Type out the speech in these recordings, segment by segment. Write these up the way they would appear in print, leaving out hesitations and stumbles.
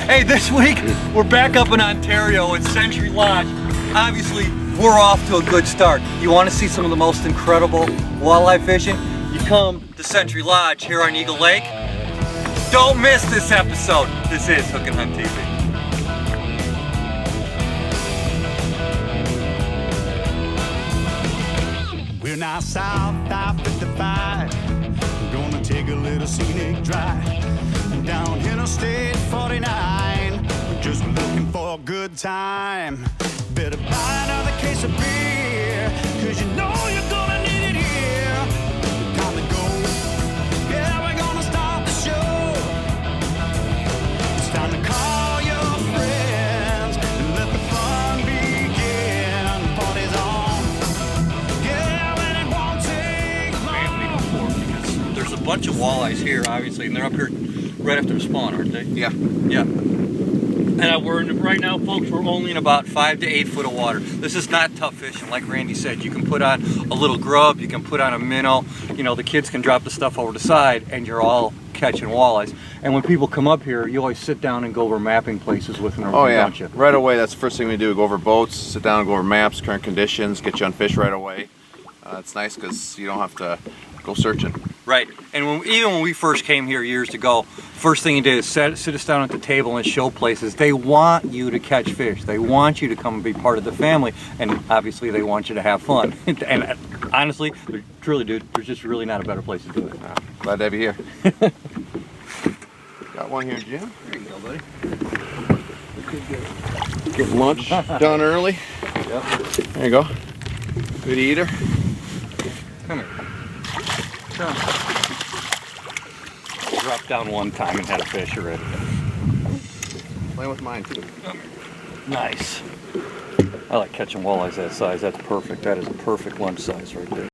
Hey, this week we're back up in Ontario at Century Lodge. Obviously, we're off to a good start. You want to see some of the most incredible walleye fishing? You come to Century Lodge here on Eagle Lake. Don't miss this episode. This is Hook and Hunt TV. We're now south of 55. We're gonna take a little scenic drive down Interstate 49. We're just looking for a good time. Better buy another case of beer, cause you know you're gonna need it here. Time to go. Yeah, we're gonna start the show. It's time to call your friends and let the fun begin. Party's on. Yeah, and it won't take long. There's a bunch of walleyes here, obviously, and they're up here right after the spawn, aren't they? Yeah. Yeah. And right now, folks, we're only in about 5 to 8 foot of water. This is not tough fishing. Like Randy said, you can put on a little grub, you can put on a minnow, you know, the kids can drop the stuff over the side and you're all catching walleyes. And when people come up here, you always sit down and go over mapping places with them, don't you? Right away, that's the first thing we do. Go over boats, sit down and go over maps, current conditions, get you on fish right away. It's nice because you don't have to go searching. Right, and even when we first came here years ago, first thing you did is sit us down at the table and show places. They want you to catch fish. They want you to come and be part of the family, and obviously they want you to have fun. And honestly, truly, dude, there's just really not a better place to do it. Glad to have you here. Got one here, Jim. There you go, buddy. Get lunch done early. Yep. There you go. Good eater. Come here. Come. Dropped down one time and had a fish already. Playing with mine too. Nice. I like catching walleyes that size. That's perfect. That is a perfect lunch size right there.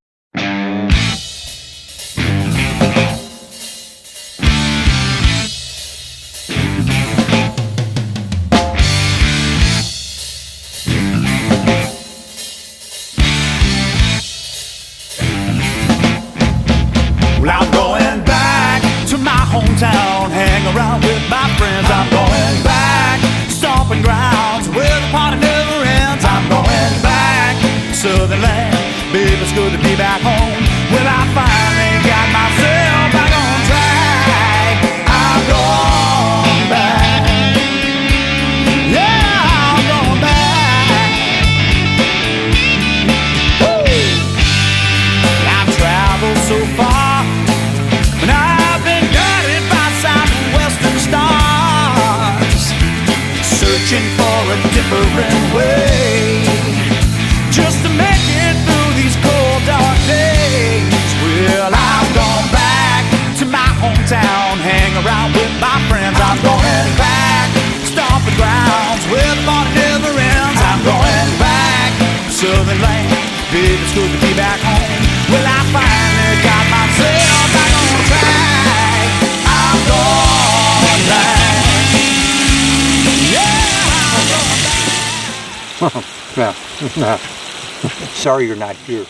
Well, I'm going back to my hometown, hang around with my friends. I'm going back, stomping grounds where the party never ends. I'm going back, southern land, baby, it's good to be back home. Well, I finally got myself back on track. I'm going back, yeah, I'm going back. Woo! I've traveled so far, and I've been guided by southwestern stars, searching for a different way, just to make it through these cold, dark days. Well, I've gone back to my hometown, hang around with my friends. I'm going back, stomping grounds where the party never ends. I'm going back, southern land, baby, it's good to be back home. Well, I finally got myself back on track. I'm going back. Yeah, I'm going back. Sorry you're not here.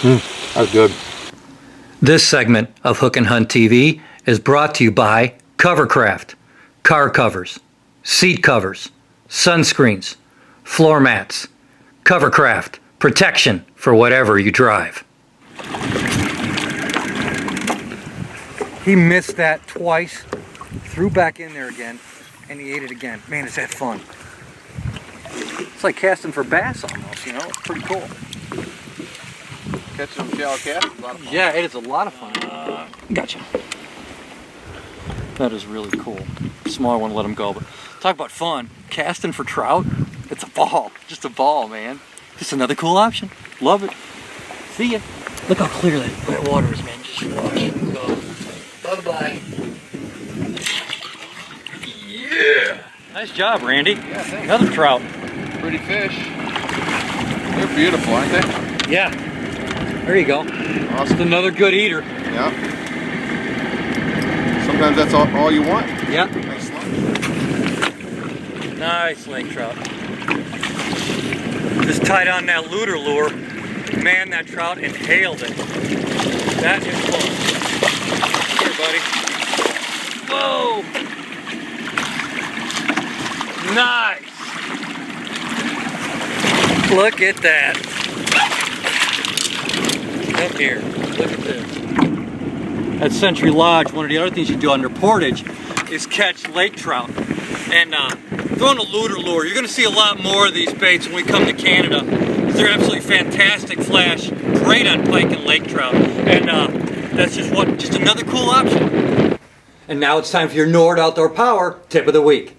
That was good. This segment of Hook and Hunt TV is brought to you by Covercraft, car covers, seat covers, sunscreens, floor mats. Covercraft, protection for whatever you drive. He missed that twice, threw back in there again, and he ate it again. Man, is that fun. It's like casting for bass almost, you know? It's pretty cool. Catching them shallow cast is a lot of fun. Yeah, it is a lot of fun. Gotcha. That is really cool. Smaller one, let them go. But talk about fun. Casting for trout, it's a ball. Just a ball, man. Just another cool option. Love it. See ya. Look how clear that water is, man. Just watch. Go. Bye-bye. Yeah. Nice job, Randy. Yeah, thanks. Another trout. Pretty fish. They're beautiful, aren't they? Yeah. There you go. Awesome. Just another good eater. Yeah. Sometimes that's all you want. Yeah. Nice lunch. Nice lake trout. Just tied on that looter lure. Man, that trout inhaled it. That is fun. Here, buddy. Whoa! Nice! Look at that. Come here. Look at this. At Century Lodge, one of the other things you do under portage is catch lake trout. And throwing a luter lure, you're going to see a lot more of these baits when we come to Canada. They're absolutely fantastic flash, great on pike and lake trout. And that's just another cool option. And now it's time for your Nord Outdoor Power Tip of the Week.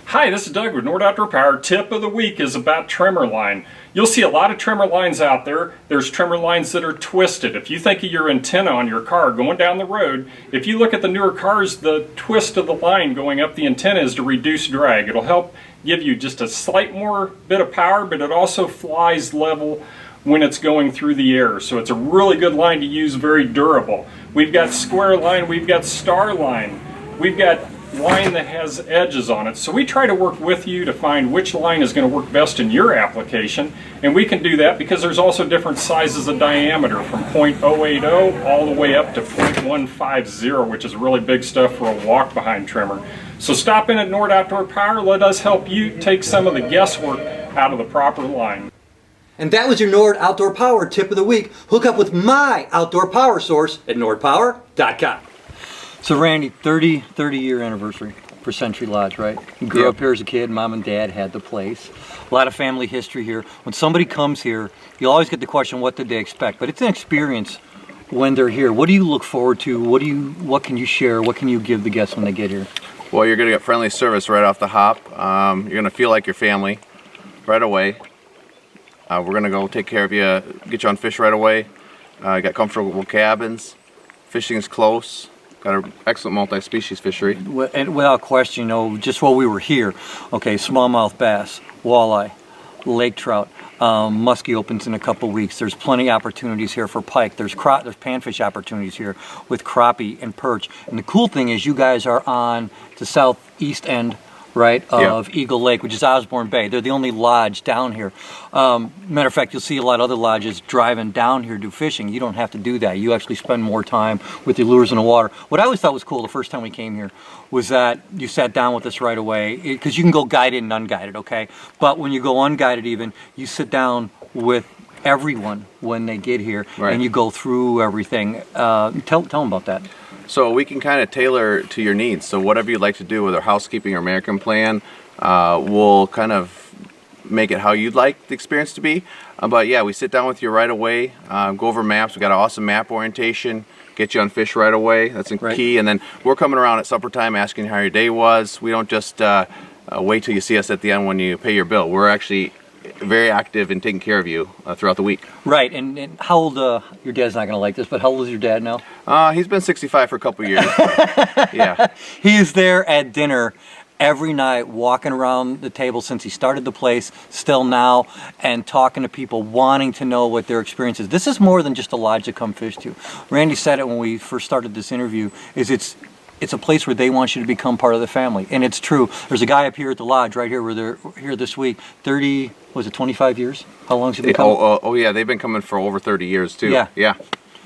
Hi, this is Doug with Nord Outdoor Power. Tip of the week is about trimmer line. You'll see a lot of trimmer lines out there. There's trimmer lines that are twisted. If you think of your antenna on your car going down the road, if you look at the newer cars, the twist of the line going up the antenna is to reduce drag. It'll help give you just a slight more bit of power, but it also flies level when it's going through the air. So it's a really good line to use, very durable. We've got square line, we've got star line, we've got line that has edges on it. So we try to work with you to find which line is going to work best in your application, and we can do that because there's also different sizes of diameter from .080 all the way up to .150, which is really big stuff for a walk behind trimmer. So stop in at Nord Outdoor Power, let us help you take some of the guesswork out of the proper line. And that was your Nord Outdoor Power Tip of the Week. Hook up with my outdoor power source at nordpower.com. So Randy, 30-year anniversary for Century Lodge, right? You grew up here as a kid, mom and dad had the place. A lot of family history here. When somebody comes here, you always get the question, what did they expect? But it's an experience when they're here. What do you look forward to? What can you share? What can you give the guests when they get here? Well, you're going to get friendly service right off the hop. You're going to feel like your family right away. We're going to go take care of you, get you on fish right away. You got comfortable cabins. Fishing is close. Got an excellent multi-species fishery. And without question, just while we were here, okay, smallmouth bass, walleye, lake trout, muskie opens in a couple weeks. There's plenty of opportunities here for pike. There's panfish opportunities here with crappie and perch. And the cool thing is you guys are on the southeast end, right, of Eagle Lake, which is Osborne Bay. They're the only lodge down here. Matter of fact, you'll see a lot of other lodges driving down here to do fishing. You don't have to do that. You actually spend more time with your lures in the water. What I always thought was cool the first time we came here was that you sat down with us right away, because you can go guided and unguided, okay? But when you go unguided even, you sit down with everyone when they get here, and you go through everything. Tell them about that. So we can kind of tailor to your needs. So whatever you'd like to do with our housekeeping or American plan, we'll kind of make it how you'd like the experience to be. But yeah, we sit down with you right away, go over maps. We got an awesome map orientation, get you on fish right away. That's key. And then we're coming around at supper time asking how your day was. We don't just wait till you see us at the end when you pay your bill. We're actually very active in taking care of you throughout the week. Right, and how old, your dad's not going to like this, but how old is your dad now? He's been 65 for a couple years. Yeah. He's there at dinner every night, walking around the table since he started the place, still now, and talking to people, wanting to know what their experience is. This is more than just a lodge to come fish to. Randy said it when we first started this interview, it's a place where they want you to become part of the family. And it's true. There's a guy up here at the lodge right here where they're here this week. 25 years? How long has he been coming? Oh yeah, they've been coming for over 30 years too. Yeah.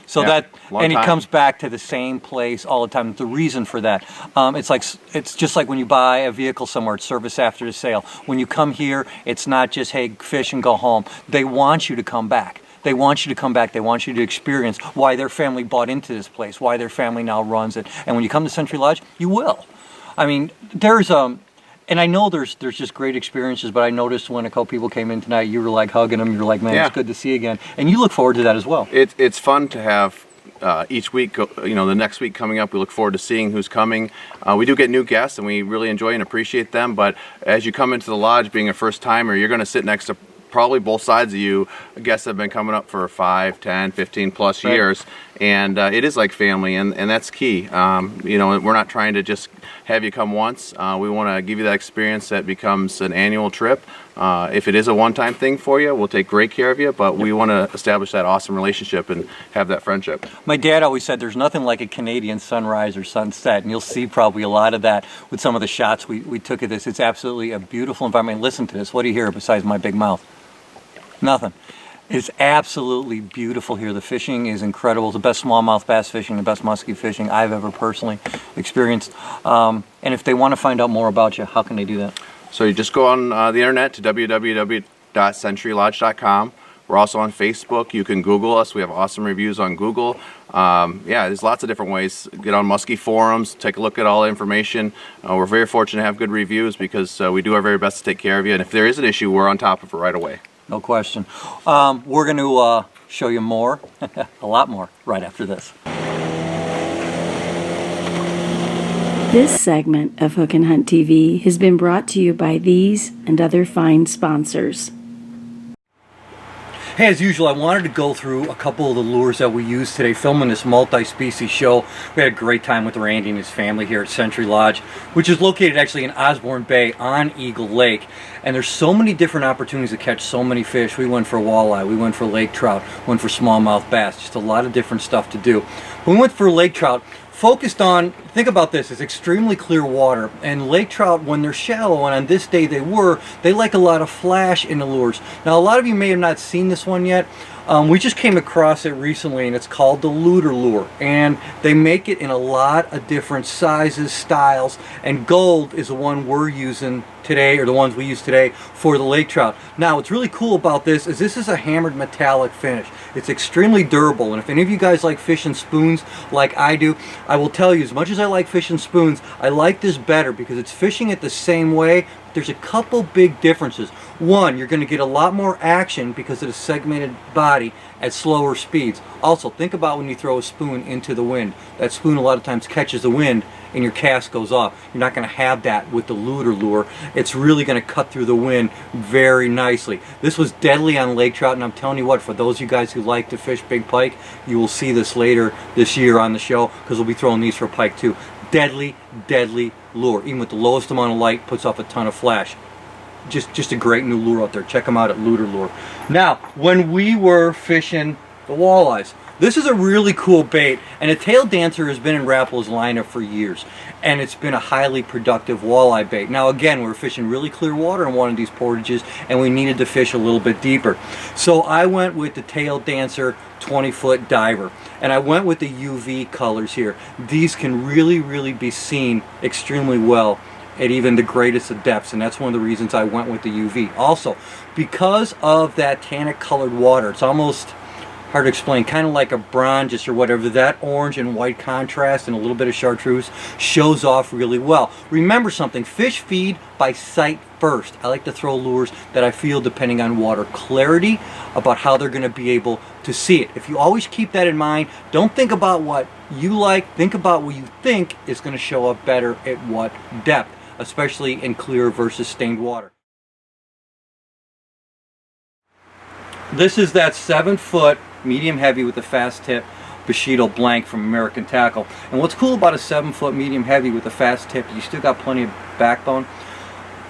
So and he comes back to the same place all the time. The reason for that, it's just like when you buy a vehicle somewhere, it's service after the sale. When you come here, it's not just, hey, fish and go home. They want you to come back. They want you to come back. They want you to experience why their family bought into this place, why their family now runs it. And when you come to Century Lodge, you will. I mean, there's and I know there's just great experiences, but I noticed when a couple people came in tonight, you were like hugging them. You were like, man, it's good to see you again. And you look forward to that as well. It's fun to have each week, the next week coming up, we look forward to seeing who's coming. We do get new guests, and we really enjoy and appreciate them. But as you come into the lodge, being a first timer, you're going to sit next to probably both sides of you, guests have been coming up for 5, 10, 15 plus years, and it is like family, and that's key. We're not trying to just have you come once. We want to give you that experience that becomes an annual trip. If it is a one-time thing for you, we'll take great care of you, but we want to establish that awesome relationship and have that friendship. My dad always said there's nothing like a Canadian sunrise or sunset, and you'll see probably a lot of that with some of the shots we took of this. It's absolutely a beautiful environment. Listen to this. What do you hear besides my big mouth? Nothing. It's absolutely beautiful here. The fishing is incredible. It's the best smallmouth bass fishing, the best muskie fishing I've ever personally experienced. And if they want to find out more about you, how can they do that? So you just go on the internet to www.centurylodge.com. We're also on Facebook. You can Google us. We have awesome reviews on Google. Yeah, there's lots of different ways. Get on muskie forums, take a look at all the information. We're very fortunate to have good reviews because we do our very best to take care of you. And if there is an issue, we're on top of it right away. No question. We're going to show you more, a lot more, right after this. This segment of Hook and Hunt TV has been brought to you by these and other fine sponsors. Hey, as usual, I wanted to go through a couple of the lures that we used today filming this multi-species show. We had a great time with Randy and his family here at Century Lodge, which is located actually in Osborne Bay on Eagle Lake. And there's so many different opportunities to catch so many fish. We went for walleye, we went for lake trout, went for smallmouth bass, just a lot of different stuff to do. When we went for lake trout, focused on, think about this, it's extremely clear water, and lake trout, when they're shallow, and on this day they like a lot of flash in the lures. Now, a lot of you may have not seen this one yet. We just came across it recently, and it's called the Looter Lure, and they make it in a lot of different sizes, styles, and gold is the one we're using today, or the ones we use today for the lake trout. Now, what's really cool about this is a hammered metallic finish. It's extremely durable, and if any of you guys like fishing spoons like I do, I will tell you, as much as I like fishing spoons, I like this better because it's fishing it the same way. There's a couple big differences. One, you're going to get a lot more action because of the segmented body at slower speeds. Also, think about when you throw a spoon into the wind. That spoon a lot of times catches the wind and your cast goes off. You're not going to have that with the Looter Lure. It's really going to cut through the wind very nicely. This was deadly on lake trout, and I'm telling you what, for those of you guys who like to fish big pike, you will see this later this year on the show because we'll be throwing these for pike too. Deadly, deadly lure. Even with the lowest amount of light, puts off a ton of flash. Just a great new lure out there. Check them out at Looter Lure. Now, when we were fishing the walleyes, this is a really cool bait, and a tail dancer has been in Rappel's lineup for years, and it's been a highly productive walleye bait. Now again, we were fishing really clear water in one of these portages, and we needed to fish a little bit deeper. So I went with the tail dancer 20-foot diver, and I went with the UV colors here. These can really be seen extremely well at even the greatest of depths, and that's one of the reasons I went with the UV. Also, because of that tannic colored water, it's almost hard to explain, kind of like a bronze or whatever, that orange and white contrast and a little bit of chartreuse shows off really well. Remember something, fish feed by sight first. I like to throw lures that I feel, depending on water clarity, about how they're going to be able to see it. If you always keep that in mind, don't think about what you like, think about what you think is going to show up better at what depth, especially in clear versus stained water. This is that 7-foot medium heavy with a fast tip Bushido blank from American Tackle. And what's cool about a 7-foot medium heavy with a fast tip, you still got plenty of backbone,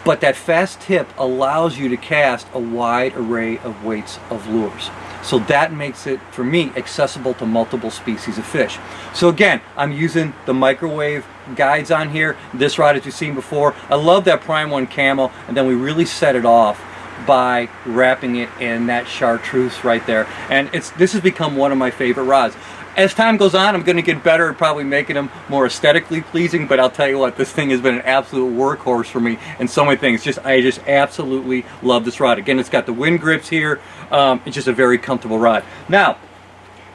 but that fast tip allows you to cast a wide array of weights of lures. So that makes it, for me, accessible to multiple species of fish. So again, I'm using the microwave guides on here. This rod, as you've seen before, I love that Prime 1 camo, and then we really set it off by wrapping it in that chartreuse right there. And this has become one of my favorite rods. As time goes on, I'm going to get better at probably making them more aesthetically pleasing, but I'll tell you what, this thing has been an absolute workhorse for me in so many things. I just absolutely love this rod. Again, it's got the wind grips here. It's just a very comfortable rod. Now,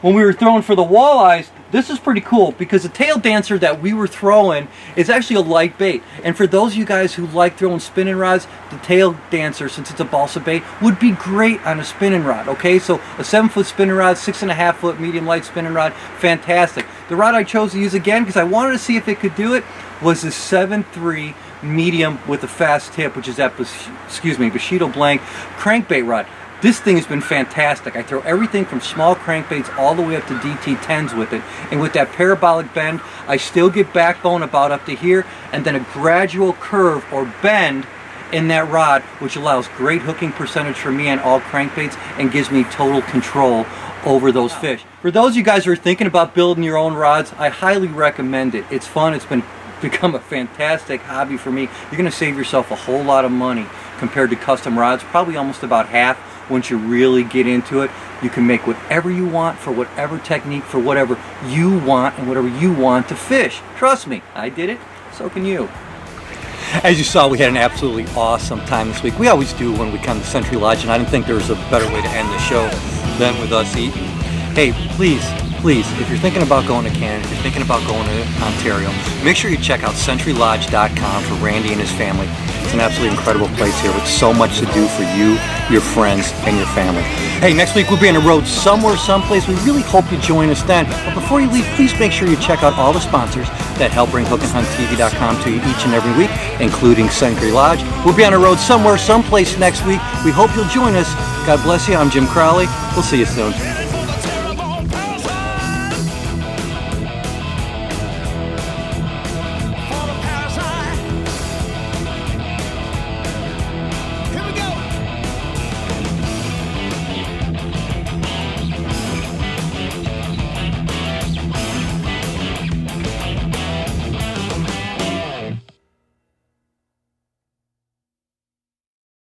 when we were throwing for the walleyes, this is pretty cool because the tail dancer that we were throwing is actually a light bait. And for those of you guys who like throwing spinning rods, the tail dancer, since it's a balsa bait, would be great on a spinning rod. Okay, so a 7-foot spinning rod, 6.5-foot medium light spinning rod, fantastic. The rod I chose to use again because I wanted to see if it could do it was the 7.3 medium with a fast tip, which is that Bushido blank crankbait rod. This thing has been fantastic. I throw everything from small crankbaits all the way up to DT10s with it. And with that parabolic bend, I still get backbone about up to here, and then a gradual curve or bend in that rod, which allows great hooking percentage for me on all crankbaits and gives me total control over those fish. For those of you guys who are thinking about building your own rods, I highly recommend it. It's fun. It's become a fantastic hobby for me. You're going to save yourself a whole lot of money compared to custom rods, probably almost about half once you really get into it, you can make whatever you want for whatever technique, for whatever you want and whatever you want to fish. Trust me, I did it, so can you. As you saw, we had an absolutely awesome time this week. We always do when we come to Century Lodge, and I didn't think there was a better way to end the show than with us eating. Hey, please, if you're thinking about going to Canada, if you're thinking about going to Ontario, make sure you check out CenturyLodge.com for Randy and his family. It's an absolutely incredible place here with so much to do for you, your friends, and your family. Hey, next week we'll be on the road somewhere, someplace. We really hope you join us then. But before you leave, please make sure you check out all the sponsors that help bring HookandHuntTV.com to you each and every week, including Century Lodge. We'll be on the road somewhere, someplace next week. We hope you'll join us. God bless you. I'm Jim Crowley. We'll see you soon.